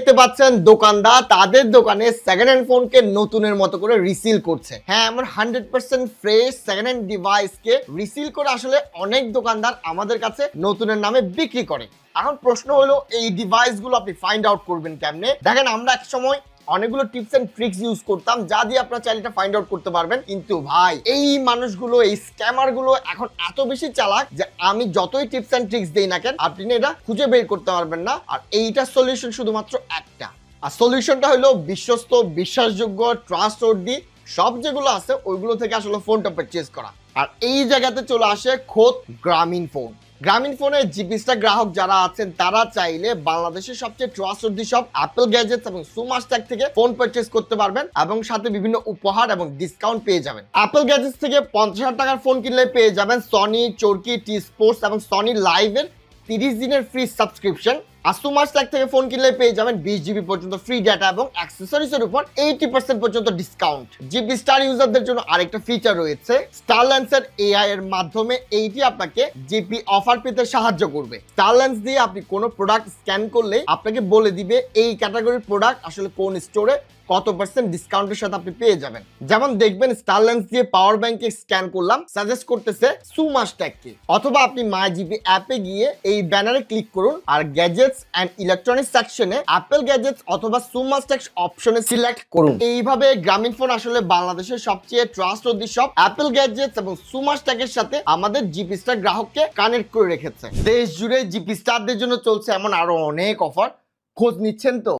দেখতে পাচ্ছেন দোকানদার তাদের দোকানে সেকেন্ড হ্যান্ড ফোনকে নতুনের মতো করে রিসিল করছে। হ্যাঁ, আমার 100% ফ্রেশ সেকেন্ড হ্যান্ড ডিভাইসকে রিসিল করে আসলে অনেক দোকানদার আমাদের কাছে নতুনের নামে বিক্রি করে। এখন প্রশ্ন হলো এই ডিভাইসগুলো আপনি ফাইন্ড আউট করবেন কেমনে? দেখেন, আমরা এক সময় অনেকগুলো টিপস এন্ড ট্রিক্স ইউজ করতাম যা দিয়ে আপনারা চাইলে এটা ফাইন্ড আউট করতে পারবেন, কিন্তু ভাই এই মানুষগুলো, এই স্ক্যামার গুলো এখন এত বেশি চালাক যে আমি যতই টিপস এন্ড ট্রিক্স দেই না কেন, আপনি এটা খুঁজে বের করতে পারবেন না। আর এইটার সলিউশন শুধুমাত্র একটা, আর সলিউশনটা হলো বিশ্বস্ত, বিশ্বাসযোগ্য, ট্রাস্টওয়ার্দি সব যেগুলো আছে ওইগুলো থেকে আসলে ফোনটা পারচেজ করা। আর এই জায়গাতে চলে আসে খোদ গ্রামীণ ফোন। গ্রামীণ ফোনের জিপি স্টার গ্রাহক যারা আছেন তারা চাইলে বাংলাদেশের সবচেয়ে ট্রাস্টওয়ার্দি সব অ্যাপল গ্যাজেটস এবং সুমাস্ট্যাক থেকে ফোন পারচেজ করতে পারবেন এবং সাথে বিভিন্ন উপহার এবং ডিসকাউন্ট পেয়ে যাবেন। অ্যাপল গ্যাজেটস থেকে 50,000 টাকার ফোন কিনলে পেয়ে যাবেন সনি, চরকি, টি স্পোর্টস এবং সনি লাইভের 30 দিনের ফ্রি সাবস্ক্রিপশন। আর সুমাস্ট্যাক থেকে ফোন কিনলে পেয়ে যাবেন 20 জিবি পর্যন্ত ফ্রি ডাটা এবং অ্যাক্সেসরিজের উপর 80% পর্যন্ত ডিসকাউন্ট। জিপি স্টার ইউজারদের জন্য আরেকটা ফিচার রয়েছে, স্টারল্যান্সের এআই এর মাধ্যমে এইটি আপনাকে জিপি অফার পেতে সাহায্য করবে। স্টারল্যান্স দিয়ে আপনি কোনো প্রোডাক্ট স্ক্যান করলে আপনাকে বলে দিবে এই ক্যাটাগরির প্রোডাক্ট আসলে কোন স্টোরে কত পার্সেন্ট ডিসকাউন্টের সাথে আপনি পেয়ে যাবেন। যেমন দেখবেন স্টারল্যান্স দিয়ে পাওয়ার ব্যাংকে স্ক্যান করলাম, সাজেস্ট করতেছে সুমাস্ট্যাককে। অথবা আপনি মাই জিপি অ্যাপে গিয়ে এই ব্যানারে ক্লিক করুন আর গ্যাজেটস এন্ড ইলেকট্রনিক্স সেকশনে অ্যাপল গ্যাজেটস অথবা সুমাস্ট্যাক অপশনে সিলেক্ট করুন। এইভাবে গ্রামীণ ফোন আসলে বাংলাদেশের সবচেয়ে ট্রাস্টওয়ার্দি সব অ্যাপল গ্যাজেটস এবং সুমাস্ট্যাকের সাথে আমাদের জিপি স্টার গ্রাহককে কানেক্ট করে রেখেছে। দেশ জুড়ে জিপি স্টারদের জন্য চলছে এমন আরো অনেক অফার, খোঁজ নিচ্ছেন তো?